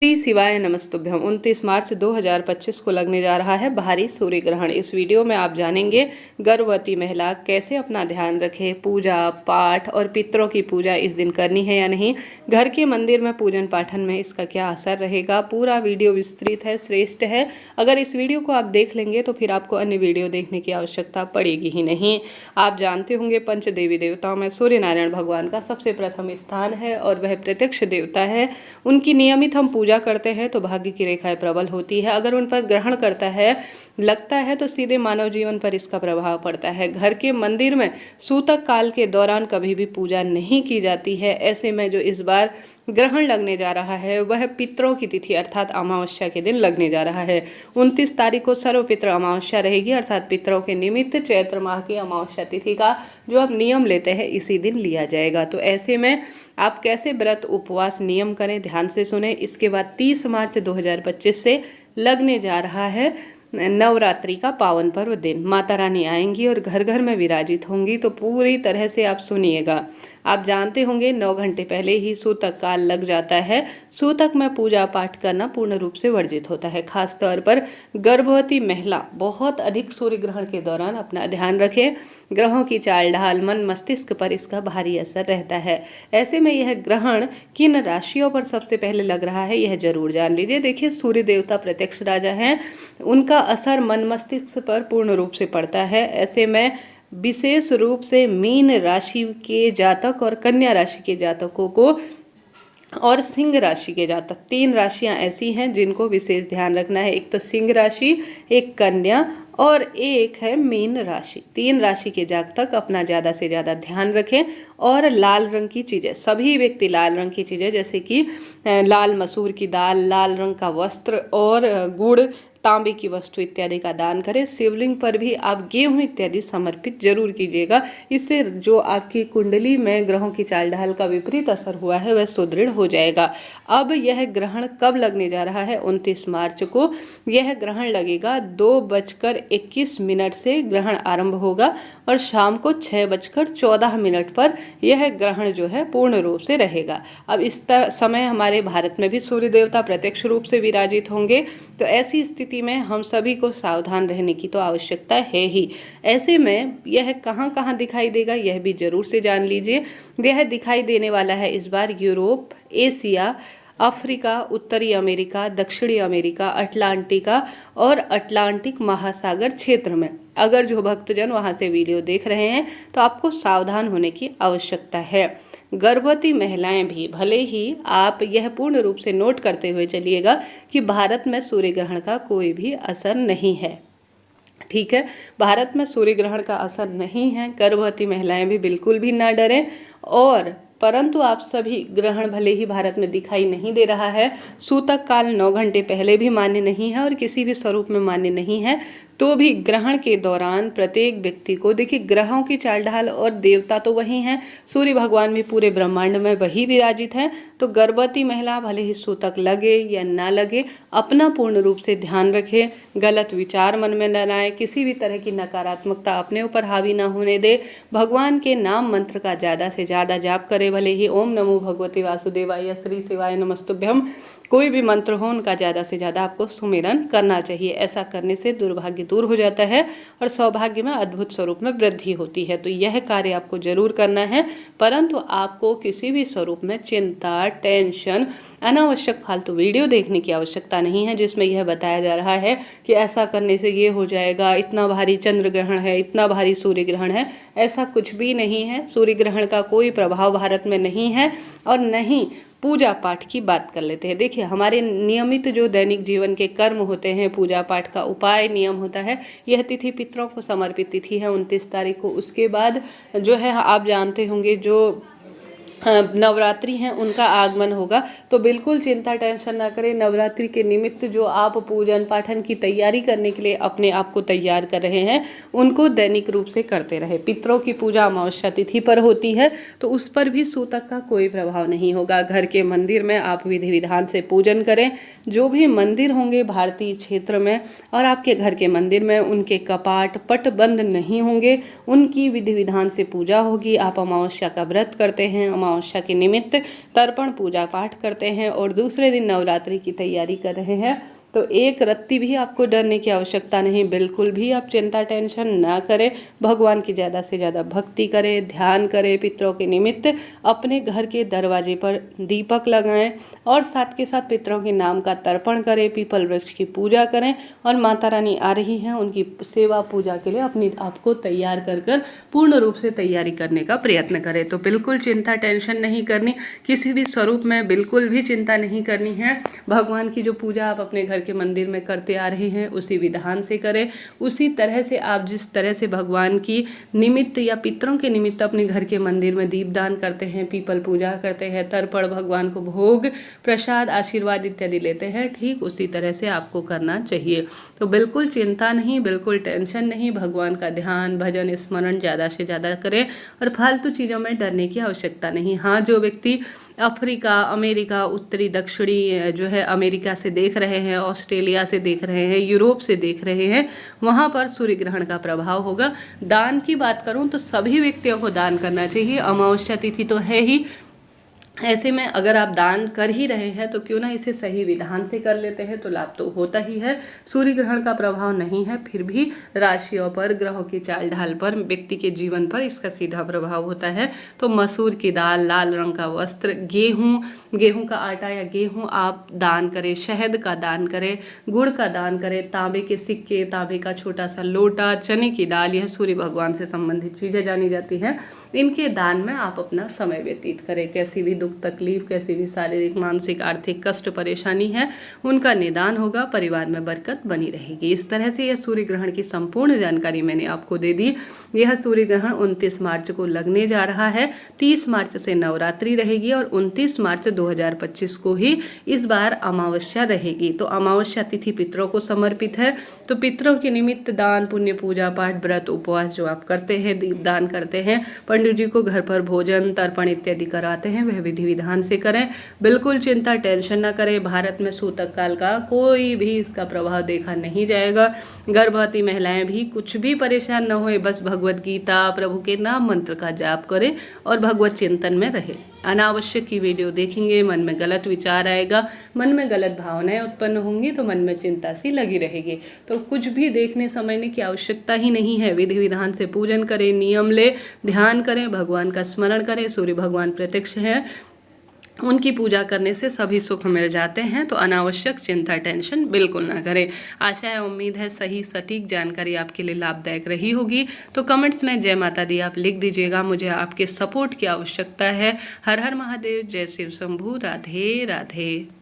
श्री शिवाय नमस्तुभ्यम। 29 मार्च 2025 को लगने जा रहा है भारी सूर्य ग्रहण। इस वीडियो में आप जानेंगे गर्भवती महिला कैसे अपना ध्यान रखे, पूजा पाठ और पितरों की पूजा इस दिन करनी है या नहीं, घर के मंदिर में पूजन पाठन में इसका क्या असर रहेगा। पूरा वीडियो विस्तृत है, श्रेष्ठ है। अगर इस वीडियो को आप देख लेंगे तो फिर आपको अन्य वीडियो देखने की आवश्यकता पड़ेगी ही नहीं। आप जानते होंगे पंच देवी देवताओं में सूर्य नारायण भगवान का सबसे प्रथम स्थान है और वह प्रत्यक्ष देवता है। उनकी नियमित हम पूजा करते हैं तो भाग्य की रेखाएं प्रबल होती है। अगर उन पर ग्रहण करता है लगता है तो सीधे मानव जीवन पर इसका प्रभाव पड़ता है। घर के मंदिर में सूतक काल के दौरान कभी भी पूजा नहीं की जाती है। ऐसे में जो इस बार ग्रहण लगने जा रहा है वह पितरों की तिथि अर्थात अमावस्या के दिन लगने जा रहा है। 29 तारीख को सर्वपित्र अमावस्या रहेगी अर्थात पितरों के निमित्त चैत्र माह की अमावस्या तिथि का जो आप नियम लेते हैं इसी दिन लिया जाएगा। तो ऐसे में आप कैसे व्रत उपवास नियम करें, ध्यान से सुने। इसके बाद 30 मार्च 2025 से लगने जा रहा है नवरात्रि का पावन पर्व दिन। माता रानी आएंगी और घर घर में विराजित होंगी, तो पूरी तरह से आप सुनिएगा। आप जानते होंगे 9 घंटे पहले ही सूतक काल लग जाता है। सूतक में पूजा पाठ करना पूर्ण रूप से वर्जित होता है। खास तौर पर गर्भवती महिला बहुत अधिक सूर्य ग्रहण के दौरान अपना ध्यान रखें। ग्रहों की चाल ढाल मन मस्तिष्क पर इसका भारी असर रहता है। ऐसे में यह ग्रहण किन राशियों पर सबसे पहले लग रहा है यह जरूर जान लीजिए। देखिए, सूर्य देवता प्रत्यक्ष राजा हैं, उनका असर मन मस्तिष्क पर पूर्ण रूप से पड़ता है। ऐसे में विशेष रूप से मीन राशि के जातक और कन्या राशि के जातकों को और सिंह राशि के जातक, 3 राशियां ऐसी हैं जिनको विशेष ध्यान रखना है। एक तो सिंह राशि, एक कन्या और एक है मीन राशि। 3 राशि के जातक अपना ज़्यादा से ज़्यादा ध्यान रखें। और लाल रंग की चीज़ें, सभी व्यक्ति लाल रंग की चीज़ें जैसे कि लाल मसूर की दाल, लाल रंग का वस्त्र और गुड़, तांबे की वस्तु इत्यादि का दान करें। शिवलिंग पर भी आप गेहूं इत्यादि समर्पित जरूर कीजिएगा। इससे जो आपकी कुंडली में ग्रहों की चाल ढाल का विपरीत असर हुआ है वह सुदृढ़ हो जाएगा। अब यह ग्रहण कब लगने जा रहा है? 29 मार्च को यह ग्रहण लगेगा। 2:21 से ग्रहण आरंभ होगा और शाम को 6:14 पर यह ग्रहण जो है पूर्ण रूप से रहेगा। अब इस समय हमारे भारत में भी सूर्य देवता प्रत्यक्ष रूप से विराजित होंगे, तो ऐसी स्थिति में हम सभी को सावधान रहने की तो आवश्यकता है ही। ऐसे में यह कहाँ कहाँ दिखाई देगा यह भी जरूर से जान लीजिए। यह दिखाई देने वाला है इस बार यूरोप, एशिया, अफ्रीका, उत्तरी अमेरिका, दक्षिणी अमेरिका, अटलांटिका और अटलांटिक महासागर क्षेत्र में। अगर जो भक्तजन वहां से वीडियो देख रहे हैं तो आपको सावधान होने की आवश्यकता है। गर्भवती महिलाएं भी, भले ही आप यह पूर्ण रूप से नोट करते हुए चलिएगा कि भारत में सूर्य ग्रहण का कोई भी असर नहीं है। ठीक है, भारत में सूर्य ग्रहण का असर नहीं है। गर्भवती महिलाएं भी बिल्कुल भी ना डरें। और परंतु आप सभी, ग्रहण भले ही भारत में दिखाई नहीं दे रहा है, सूतक काल 9 घंटे पहले भी मान्य नहीं है और किसी भी स्वरूप में मान्य नहीं है, तो भी ग्रहण के दौरान प्रत्येक व्यक्ति को, देखिए ग्रहों की चाल ढाल और देवता तो वही हैं, सूर्य भगवान भी पूरे ब्रह्मांड में वही विराजित हैं। तो गर्भवती महिला भले ही सूतक लगे या ना लगे, अपना पूर्ण रूप से ध्यान रखे, गलत विचार मन में न लाए, किसी भी तरह की नकारात्मकता अपने ऊपर हावी ना होने दे। भगवान के नाम मंत्र का ज़्यादा से ज़्यादा जाप करे। भले ही ओम नमो भगवते वासुदेवाय या श्री शिवाय नमस्तुभ्यम कोई भी मंत्र हो, उनका ज़्यादा से ज़्यादा आपको सुमिरन करना चाहिए। ऐसा करने से दुर्भाग्य दूर हो जाता है और सौभाग्य में अद्भुत स्वरूप में वृद्धि होती है। तो यह कार्य आपको जरूर करना है, परंतु आपको किसी भी स्वरूप में चिंता, टेंशन, अनावश्यक फालतू वीडियो देखने की आवश्यकता नहीं है जिसमें यह बताया जा रहा है कि ऐसा करने से ये हो जाएगा, इतना भारी चंद्र ग्रहण है, इतना भारी सूर्य ग्रहण है। ऐसा कुछ भी नहीं है। सूर्य ग्रहण का कोई प्रभाव भारत में नहीं है। और नहीं, पूजा पाठ की बात कर लेते हैं। देखिए, हमारे नियमित जो दैनिक जीवन के कर्म होते हैं, पूजा पाठ का उपाय नियम होता है। यह तिथि पितरों को समर्पित तिथि है 29 तारीख को। उसके बाद जो है आप जानते होंगे जो नवरात्रि हैं उनका आगमन होगा। तो बिल्कुल चिंता टेंशन ना करें। नवरात्रि के निमित्त जो आप पूजन पाठन की तैयारी करने के लिए अपने आप को तैयार कर रहे हैं उनको दैनिक रूप से करते रहे। पितरों की पूजा अमावस्या तिथि पर होती है तो उस पर भी सूतक का कोई प्रभाव नहीं होगा। घर के मंदिर में आप विधि विधान से पूजन करें। जो भी मंदिर होंगे भारतीय क्षेत्र में और आपके घर के मंदिर में, उनके कपाट पट बंद नहीं होंगे, उनकी विधि विधान से पूजा होगी। आप अमावस्या का व्रत करते हैं, अमावस्या के निमित्त तर्पण पूजा पाठ करते हैं और दूसरे दिन नवरात्रि की तैयारी कर रहे हैं, तो एक रत्ती भी आपको डरने की आवश्यकता नहीं। बिल्कुल भी आप चिंता टेंशन ना करें, भगवान की ज़्यादा से ज़्यादा भक्ति करें, ध्यान करें, पितरों के निमित्त अपने घर के दरवाजे पर दीपक लगाएं और साथ के साथ पितरों के नाम का तर्पण करें, पीपल वृक्ष की पूजा करें और माता रानी आ रही हैं उनकी सेवा पूजा के लिए अपनी आपको तैयार कर कर पूर्ण रूप से तैयारी करने का प्रयत्न करें। तो बिल्कुल चिंता टेंशन नहीं करनी, किसी भी स्वरूप में बिल्कुल भी चिंता नहीं करनी है। भगवान की जो पूजा आप अपने घर के मंदिर में करते आ रहे हैं उसी विधान से करें, उसी तरह से आप जिस तरह से भगवान की निमित्त या पितरों के निमित्त अपने घर के मंदिर में दीपदान करते हैं, पीपल पूजा करते हैं, तर्पण भगवान को भोग प्रसाद आशीर्वाद इत्यादि लेते हैं, ठीक उसी तरह से आपको करना चाहिए। तो बिल्कुल चिंता नहीं, बिल्कुल टेंशन नहीं, भगवान का ध्यान भजन स्मरण ज़्यादा से ज़्यादा करें और फालतू चीज़ों में डरने की आवश्यकता नहीं। हाँ, जो व्यक्ति अफ्रीका, अमेरिका, उत्तरी दक्षिणी जो है अमेरिका से देख रहे हैं, ऑस्ट्रेलिया से देख रहे हैं, यूरोप से देख रहे हैं, वहाँ पर सूर्य ग्रहण का प्रभाव होगा। दान की बात करूँ तो सभी व्यक्तियों को दान करना चाहिए। अमावस्या तिथि तो है ही, ऐसे में अगर आप दान कर ही रहे हैं तो क्यों ना इसे सही विधान से कर लेते हैं, तो लाभ तो होता ही है। सूर्य ग्रहण का प्रभाव नहीं है, फिर भी राशियों पर, ग्रहों की चाल ढाल पर, व्यक्ति के जीवन पर इसका सीधा प्रभाव होता है। तो मसूर की दाल, लाल रंग का वस्त्र, गेहूं का आटा या गेहूं आप दान करें, शहद का दान करें, गुड़ का दान करें, तांबे के सिक्के, तांबे का छोटा सा लोटा, चने की दाल, यह सूर्य भगवान से संबंधित चीज़ें जानी जाती हैं। इनके दान में आप अपना समय व्यतीत करें। कैसी भी तकलीफ, कैसी भी शारीरिक मानसिक आर्थिक कष्ट परेशानी है, उनका निदान होगा, परिवार में बरकत बनी रहेगी। इस तरह से यह सूर्य ग्रहण की संपूर्ण जानकारी मैंने आपको दे दी। यह सूर्य ग्रहण 29 मार्च को लगने जा रहा है। 30 मार्च से नवरात्रि रहेगी और 29 मार्च 2025 को ही इस बार अमावस्या रहेगी। तो अमावस्या तिथि पितरों को समर्पित है। तो पितरों के निमित्त दान पुण्य, पूजा पाठ, व्रत उपवास जो आप करते हैं, दीपदान करते हैं, पंडित जी को घर पर भोजन तर्पण इत्यादि कराते हैं, वह विधि विधान से करें। बिल्कुल चिंता टेंशन ना करें। भारत में सूतक काल का कोई भी इसका प्रभाव देखा नहीं जाएगा। गर्भवती महिलाएं भी कुछ भी परेशान न होए, बस भगवत गीता, प्रभु के नाम मंत्र का जाप करें और भगवत चिंतन में रहे। अनावश्यक की वीडियो देखेंगे, मन में गलत विचार आएगा, मन में गलत भावनाएं उत्पन्न होंगी, तो मन में चिंता सी लगी रहेगी। तो कुछ भी देखने समझने की आवश्यकता ही नहीं है। विधि विधान से पूजन करें, नियम ले, ध्यान करें, भगवान का स्मरण करें। सूर्य भगवान प्रत्यक्ष हैं, उनकी पूजा करने से सभी सुख मिल जाते हैं। तो अनावश्यक चिंता टेंशन बिल्कुल ना करें। आशा है, उम्मीद है सही सटीक जानकारी आपके लिए लाभदायक रही होगी। तो कमेंट्स में जय माता दी आप लिख दीजिएगा, मुझे आपके सपोर्ट की आवश्यकता है। हर हर महादेव, जय शिव शंभू, राधे राधे।